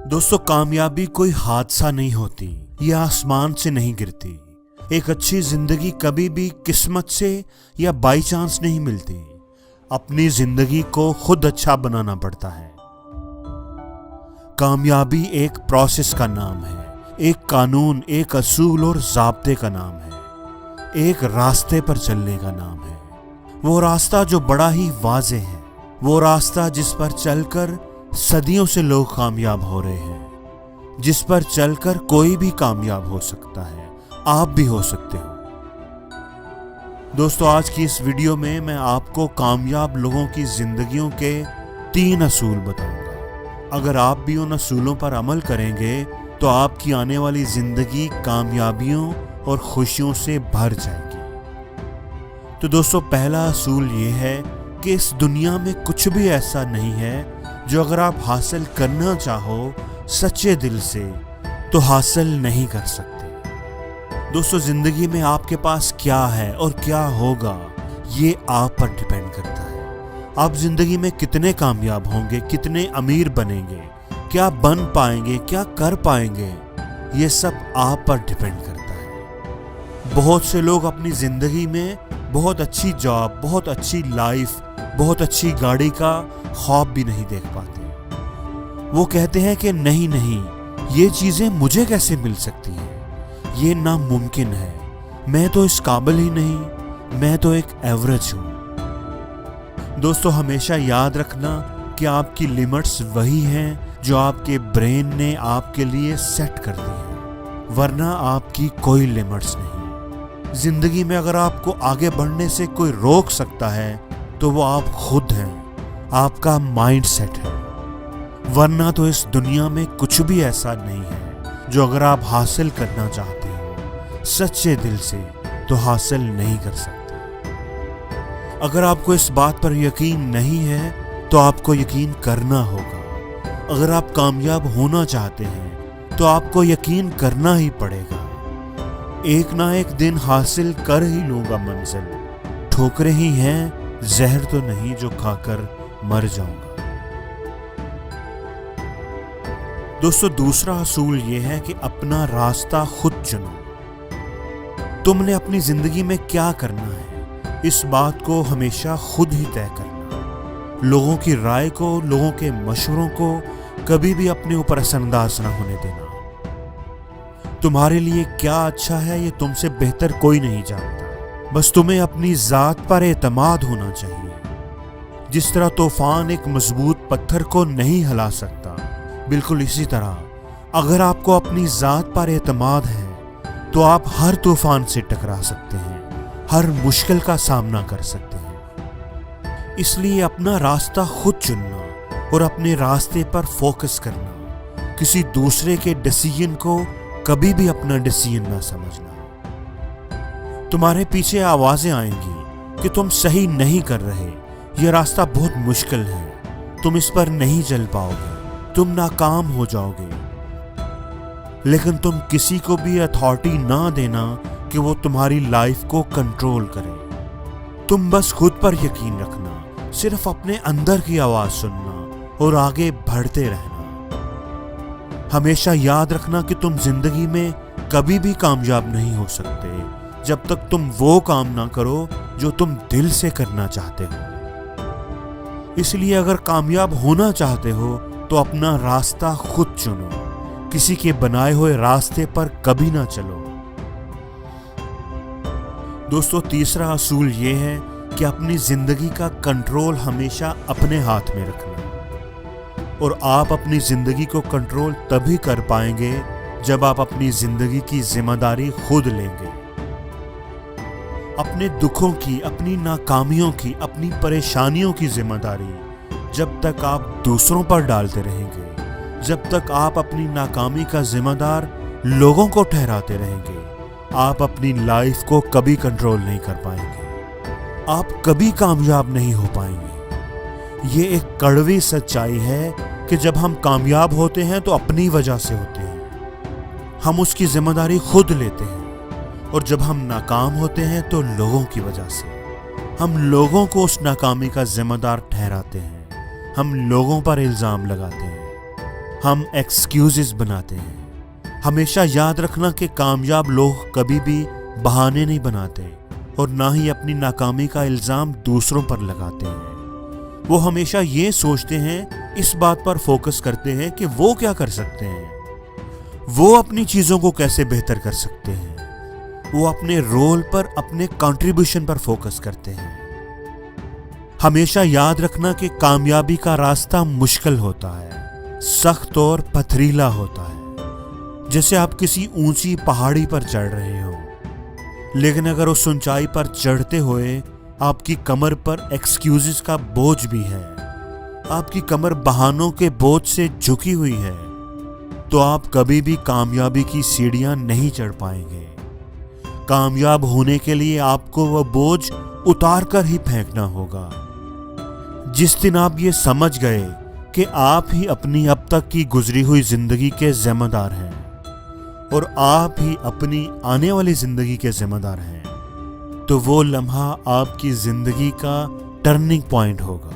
दोस्तों, कामयाबी कोई हादसा नहीं होती, ये आसमान से नहीं गिरती। एक अच्छी जिंदगी कभी भी किस्मत से या बाई चांस नहीं मिलती। अपनी जिंदगी को खुद अच्छा बनाना पड़ता है। कामयाबी एक प्रोसेस का नाम है, एक कानून, एक असूल और ज़ाब्ते का नाम है, एक रास्ते पर चलने का नाम है। वो रास्ता जो बड़ा ही वाज़े है, वो रास्ता जिस पर चलकर सदियों से लोग कामयाब हो रहे हैं, जिस पर चलकर कोई भी कामयाब हो सकता है, आप भी हो सकते हो। दोस्तों, आज की इस वीडियो में मैं आपको कामयाब लोगों की जिंदगियों के 3 असूल बताऊंगा। अगर आप भी उन असूलों पर अमल करेंगे तो आपकी आने वाली जिंदगी कामयाबियों और खुशियों से भर जाएगी। तो दोस्तों, पहला असूल ये है कि इस दुनिया में कुछ भी ऐसा नहीं है जो अगर आप हासिल करना चाहो सच्चे दिल से तो हासिल नहीं कर सकते। दोस्तों, जिंदगी में आपके पास क्या है और क्या होगा, ये आप पर डिपेंड करता है। आप जिंदगी में कितने कामयाब होंगे, कितने अमीर बनेंगे, क्या बन पाएंगे, क्या कर पाएंगे, ये सब आप पर डिपेंड करता है। बहुत से लोग अपनी जिंदगी में बहुत अच्छी जॉब, बहुत अच्छी लाइफ, बहुत अच्छी गाड़ी का ख्वाब भी नहीं देख पाते। वो कहते हैं कि नहीं, ये चीजें मुझे कैसे मिल सकती हैं, ये नामुमकिन है, मैं तो इस काबिल ही नहीं, मैं तो एक एवरेज हूं। दोस्तों, हमेशा याद रखना कि आपकी लिमिट्स वही हैं जो आपके ब्रेन ने आपके लिए सेट कर दी है, वरना आपकी कोई लिमिट्स नहीं। जिंदगी में अगर आपको आगे बढ़ने से कोई रोक सकता है तो वो आप खुद हैं, आपका माइंड सेट है। वरना तो इस दुनिया में कुछ भी ऐसा नहीं है जो अगर आप हासिल करना चाहते हो सच्चे दिल से तो हासिल नहीं कर सकते। अगर आपको इस बात पर यकीन नहीं है तो आपको यकीन करना होगा। अगर आप कामयाब होना चाहते हैं तो आपको यकीन करना ही पड़ेगा। एक ना एक दिन हासिल कर ही लूंगा मंजिल, ठोकरें ही हैं, जहर तो नहीं जो खाकर मर जाऊंगा। दोस्तों, दूसरा असूल यह है कि अपना रास्ता खुद चुनो। तुमने अपनी जिंदगी में क्या करना है, इस बात को हमेशा खुद ही तय करना। लोगों की राय को, लोगों के मशवरों को कभी भी अपने ऊपर असरअंदाज ना होने देना। तुम्हारे लिए क्या अच्छा है ये तुमसे बेहतर कोई नहीं जानता। बस तुम्हें अपनी जात पर एतमाद होना चाहिए। जिस तरह तूफान एक मजबूत पत्थर को नहीं हिला सकता, बिल्कुल इसी तरह अगर आपको अपनी जात पर एतमाद है तो आप हर तूफान से टकरा सकते हैं, हर मुश्किल का सामना कर सकते हैं। इसलिए अपना रास्ता खुद चुनना और अपने रास्ते पर फोकस करना। किसी दूसरे के डिसीजन को कभी भी अपना डिसीजन ना समझना। तुम्हारे पीछे आवाजें आएंगी कि तुम सही नहीं कर रहे, यह रास्ता बहुत मुश्किल है, तुम इस पर नहीं चल पाओगे, तुम नाकाम हो जाओगे। लेकिन तुम किसी को भी अथॉरिटी ना देना कि वो तुम्हारी लाइफ को कंट्रोल करे। तुम बस खुद पर यकीन रखना, सिर्फ अपने अंदर की आवाज सुनना और आगे बढ़ते रहना। हमेशा याद रखना कि तुम जिंदगी में कभी भी कामयाब नहीं हो सकते जब तक तुम वो काम ना करो जो तुम दिल से करना चाहते हो। इसलिए अगर कामयाब होना चाहते हो तो अपना रास्ता खुद चुनो, किसी के बनाए हुए रास्ते पर कभी ना चलो। दोस्तों, तीसरा असूल ये है कि अपनी जिंदगी का कंट्रोल हमेशा अपने हाथ में रखना। और आप अपनी जिंदगी को कंट्रोल तभी कर पाएंगे जब आप अपनी जिंदगी की जिम्मेदारी खुद लेंगे। अपने दुखों की, अपनी नाकामियों की, अपनी परेशानियों की जिम्मेदारी जब तक आप दूसरों पर डालते रहेंगे, जब तक आप अपनी नाकामी का जिम्मेदार लोगों को ठहराते रहेंगे, आप अपनी लाइफ को कभी कंट्रोल नहीं कर पाएंगे। आप कभी कामयाब नहीं हो पाएंगे। ये एक कड़वी सच्चाई है कि जब हम कामयाब होते हैं तो अपनी वजह से होते हैं, हम उसकी जिम्मेदारी खुद लेते हैं। और जब हम नाकाम होते हैं तो लोगों की वजह से। हम लोगों को उस नाकामी का जिम्मेदार ठहराते हैं, हम लोगों पर इल्जाम लगाते हैं, हम एक्सक्यूजेस बनाते हैं। हमेशा याद रखना कि कामयाब लोग कभी भी बहाने नहीं बनाते और ना ही अपनी नाकामी का इल्ज़ाम दूसरों पर लगाते हैं। वो हमेशा ये सोचते हैं, इस बात पर फोकस करते हैं कि वो क्या कर सकते हैं, वो अपनी चीज़ों को कैसे बेहतर कर सकते हैं। वो अपने रोल पर, अपने कंट्रीब्यूशन पर फोकस करते हैं। हमेशा याद रखना कि कामयाबी का रास्ता मुश्किल होता है, सख्त और पथरीला होता है। जैसे आप किसी ऊंची पहाड़ी पर चढ़ रहे हो, लेकिन अगर उस ऊंचाई पर चढ़ते हुए आपकी कमर पर एक्सक्यूजेस का बोझ भी है, आपकी कमर बहानों के बोझ से झुकी हुई है, तो आप कभी भी कामयाबी की सीढ़ियां नहीं चढ़ पाएंगे। कामयाब होने के लिए आपको वह बोझ उतार कर ही फेंकना होगा। जिस दिन आप ये समझ गए कि आप ही अपनी अब तक की गुजरी हुई जिंदगी के जिम्मेदार हैं और आप ही अपनी आने वाली जिंदगी के जिम्मेदार हैं, तो वो लम्हा आपकी जिंदगी का टर्निंग पॉइंट होगा।